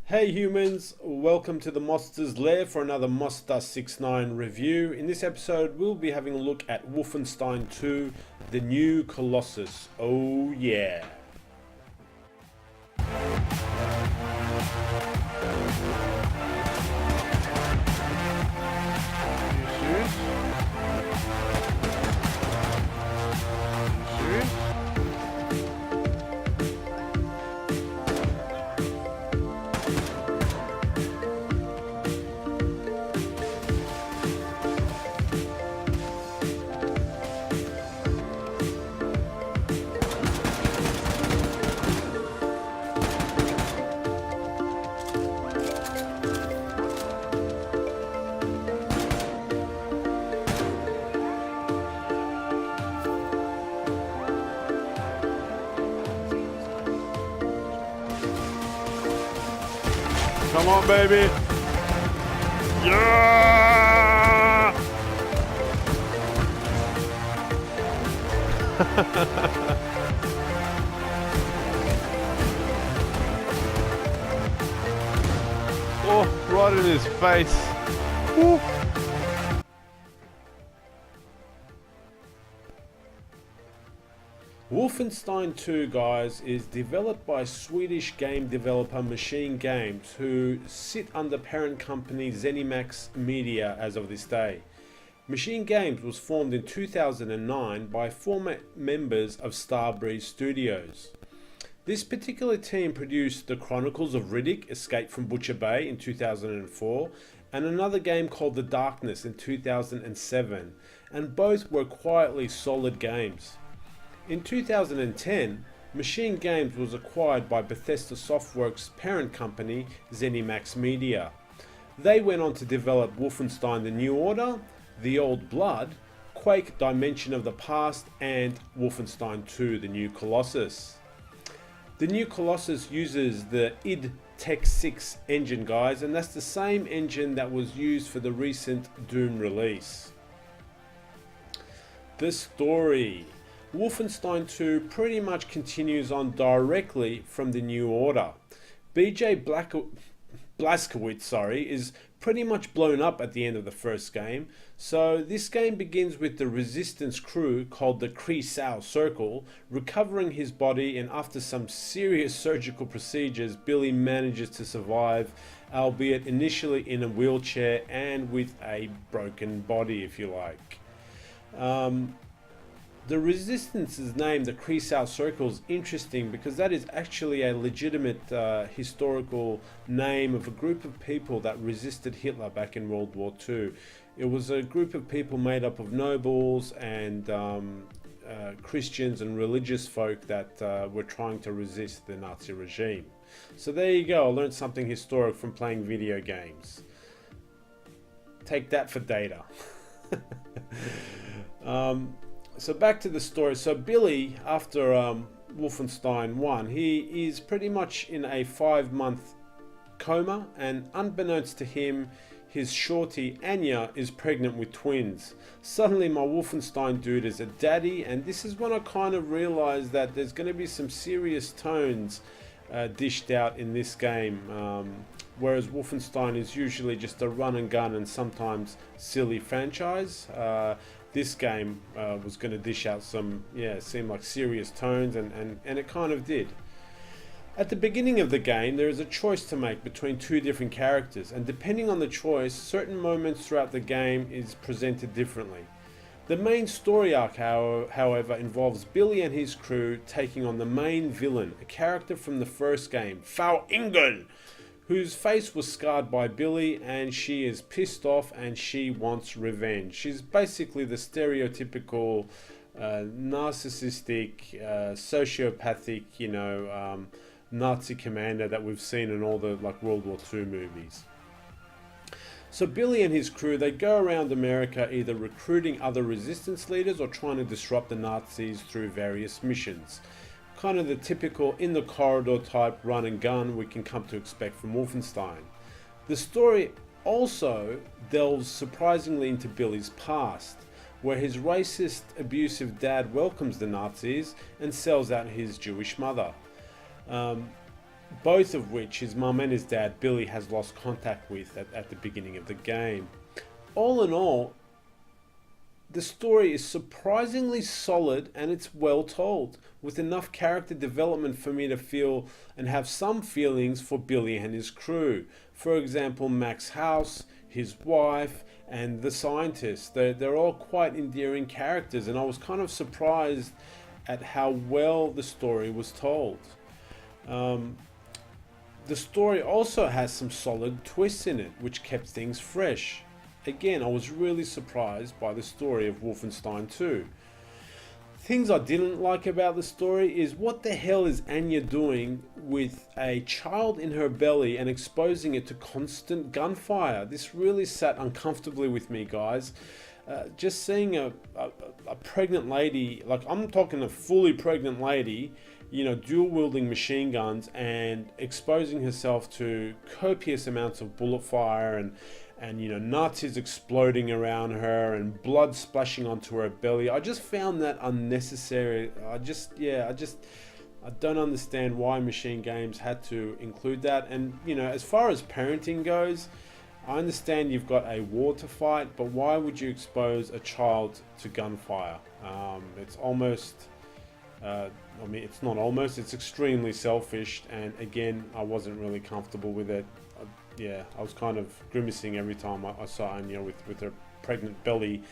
Hey humans, welcome to the Mozsta's Lair for another Mozsta 6.9 review. In this episode we'll be having a look at Wolfenstein 2, the new Colossus. Oh yeah. Come on, baby. Yeah! Oh, right in his face. Woo. Wolfenstein 2, guys, is developed by Swedish game developer Machine Games, who sit under parent company ZeniMax Media as of this day. Machine Games was formed in 2009 by former members of Starbreeze Studios. This particular team produced The Chronicles of Riddick: Escape from Butcher Bay in 2004 and another game called The Darkness in 2007, and both were quietly solid games. In 2010, Machine Games was acquired by Bethesda Softworks' parent company, ZeniMax Media. They went on to develop Wolfenstein: The New Order, The Old Blood, Quake: Dimension of the Past, and Wolfenstein 2: The New Colossus. The new Colossus uses the id Tech 6 engine, guys, and that's the same engine that was used for the recent Doom release. The story. Wolfenstein 2 pretty much continues on directly from the New Order. BJ Blazkowicz is pretty much blown up at the end of the first game, so this game begins with the resistance crew called the Kreisau Circle recovering his body, and after some serious surgical procedures, Billy manages to survive, albeit initially in a wheelchair and with a broken body, if you like. The Resistance's name, the Kreisau Circle, is interesting because that is actually a legitimate historical name of a group of people that resisted Hitler back in World War II. It was a group of people made up of nobles and Christians and religious folk that were trying to resist the Nazi regime. So there you go, I learned something historic from playing video games. Take that for data. So back to the story. So Billy, after Wolfenstein 1, he is pretty much in a 5-month coma, and unbeknownst to him, his shorty Anya is pregnant with twins. Suddenly my Wolfenstein dude is a daddy, and this is when I kind of realized that there's going to be some serious tones dished out in this game, whereas Wolfenstein is usually just a run and gun and sometimes silly franchise. This game was going to dish out some, seemed like serious tones, and it kind of did. At the beginning of the game, there is a choice to make between two different characters, and depending on the choice, certain moments throughout the game is presented differently. The main story arc, however, involves Billy and his crew taking on the main villain, a character from the first game, Frau Engel, whose face was scarred by Billy, and she is pissed off and she wants revenge. She's basically the stereotypical narcissistic, sociopathic, Nazi commander that we've seen in all the World War II movies. So Billy and his crew, they go around America either recruiting other resistance leaders or trying to disrupt the Nazis through various missions. Kind of the typical in the corridor type run and gun we can come to expect from Wolfenstein. The story also delves surprisingly into Billy's past, where his racist, abusive dad welcomes the Nazis and sells out his Jewish mother. both of which his mum and his dad, Billy, has lost contact with at the beginning of the game. All in all, the story is surprisingly solid and it's well told, with enough character development for me to feel and have some feelings for Billy and his crew. For example, Mac's house, his wife, and the scientist. They're all quite endearing characters, and I was kind of surprised at how well the story was told. The story also has some solid twists in it, which kept things fresh. Again, I was really surprised by the story of Wolfenstein 2. Things I didn't like about the story is, what the hell is Anya doing with a child in her belly and exposing it to constant gunfire? This really sat uncomfortably with me, guys. Just seeing a pregnant lady, like I'm talking a fully pregnant lady, dual wielding machine guns and exposing herself to copious amounts of bullet fire and Nazis exploding around her and blood splashing onto her belly. I just found that unnecessary. I don't understand why Machine Games had to include that. And as far as parenting goes, I understand you've got a war to fight, but why would you expose a child to gunfire? It's almost, it's not almost, it's extremely selfish. And again, I wasn't really comfortable with it. I was kind of grimacing every time I saw Anya with her pregnant belly,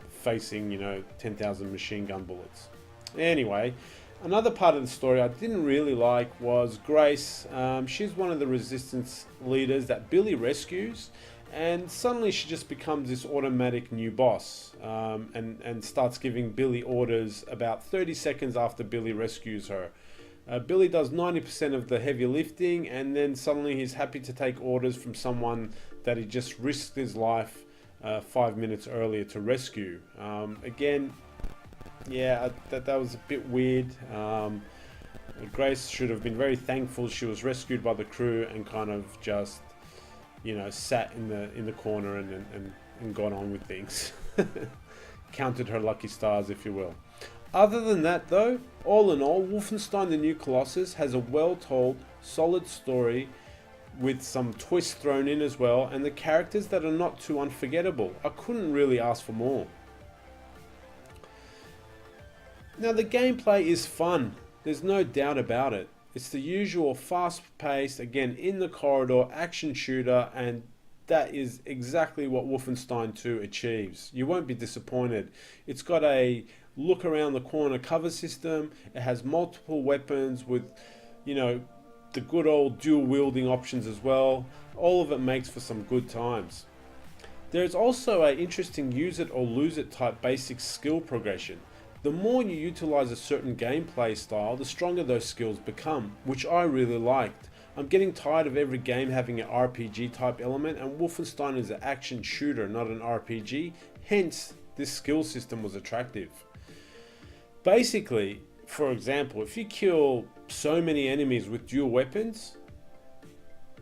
facing, 10,000 machine gun bullets. Anyway, another part of the story I didn't really like was Grace. She's one of the resistance leaders that Billy rescues, and suddenly she just becomes this automatic new boss, and starts giving Billy orders about 30 seconds after Billy rescues her. Billy does 90% of the heavy lifting, and then suddenly he's happy to take orders from someone that he just risked his life 5 minutes earlier to rescue. Again, that was a bit weird. Grace should have been very thankful she was rescued by the crew and kind of just, sat in the corner and got on with things. Counted her lucky stars, if you will. Other than that though, all in all, Wolfenstein the New Colossus has a well-told, solid story with some twists thrown in as well, and the characters that are not too unforgettable. I couldn't really ask for more. Now the gameplay is fun, there's no doubt about it. It's the usual fast-paced, again in the corridor action shooter, and that is exactly what Wolfenstein 2 achieves. You won't be disappointed. It's got a look around the corner cover system. It has multiple weapons with, the good old dual wielding options as well. All of it makes for some good times. There's also an interesting use it or lose it type basic skill progression. The more you utilize a certain gameplay style, the stronger those skills become, which I really liked. I'm getting tired of every game having an RPG type element, and Wolfenstein is an action shooter, not an RPG, hence this skill system was attractive. Basically, for example, if you kill so many enemies with dual weapons,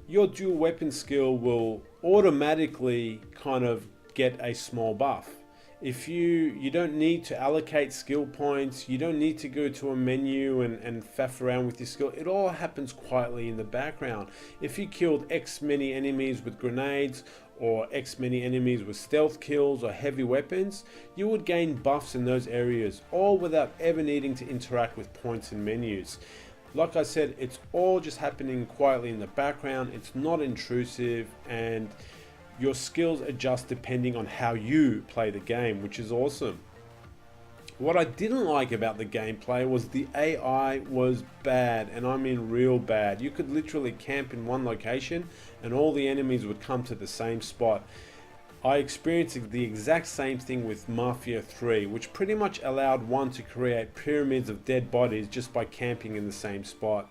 your dual weapon skill will automatically kind of get a small buff. If you don't need to allocate skill points, you don't need to go to a menu and faff around with your skill. It all happens quietly in the background. If you killed X many enemies with grenades, or X many enemies with stealth kills or heavy weapons, you would gain buffs in those areas, all without ever needing to interact with points and menus. Like I said, it's all just happening quietly in the background. It's not intrusive, and your skills adjust depending on how you play the game, which is awesome. What I didn't like about the gameplay was the AI was bad, and I mean real bad. You could literally camp in one location and all the enemies would come to the same spot. I experienced the exact same thing with Mafia 3, which pretty much allowed one to create pyramids of dead bodies just by camping in the same spot.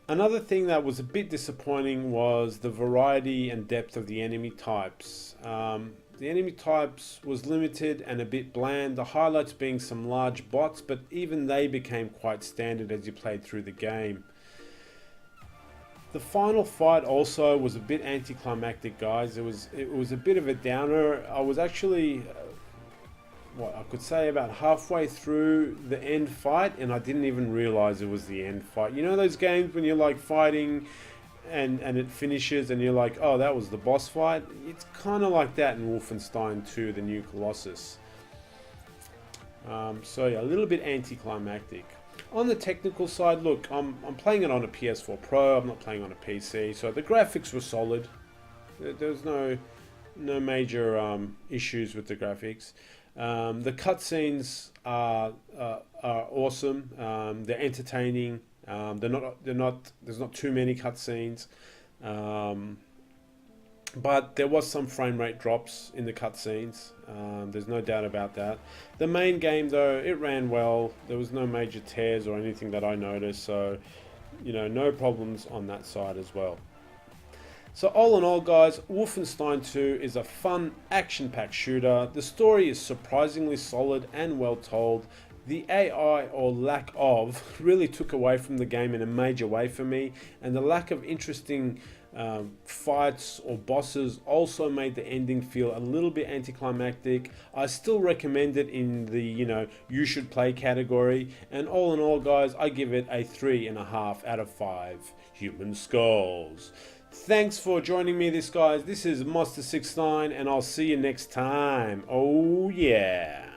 Another thing that was a bit disappointing was the variety and depth of the enemy types. The enemy types was limited and a bit bland, the highlights being some large bots, but even they became quite standard as you played through the game. The final fight also was a bit anticlimactic, guys. It was a bit of a downer. I was actually what I could say about halfway through the end fight, and I didn't even realize it was the end fight. You know those games when you're like fighting and it finishes and you're like, oh, that was the boss fight? It's kind of like that in Wolfenstein 2, the new Colossus. So yeah, a little bit anticlimactic. On the technical side, look, I'm playing it on a PS4 Pro. I'm not playing on a PC, so the graphics were solid. There's no major issues with the graphics. The cutscenes are awesome. They're entertaining. They're not. There's not too many cutscenes. But there was some frame rate drops in the cutscenes. There's no doubt about that. The main game, though, it ran well. There was no major tears or anything that I noticed. So, you know, no problems on that side as well. So all in all, guys, Wolfenstein 2 is a fun, action-packed shooter. The story is surprisingly solid and well told. The AI, or lack of, really took away from the game in a major way for me, and the lack of interesting fights or bosses also made the ending feel a little bit anticlimactic. I still recommend it in the, you know, you should play category, and all in all, guys, I give it a 3.5 out of 5 human skulls. Thanks for joining me, guys. This is Mozsta69, and I'll see you next time. Oh yeah.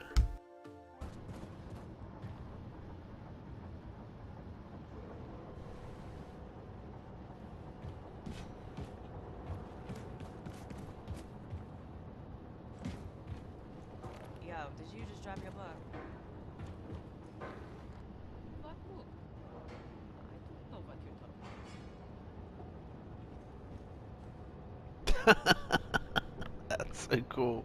Yo, did you just drop your book? What book? I don't know what you're talking about. That's so cool.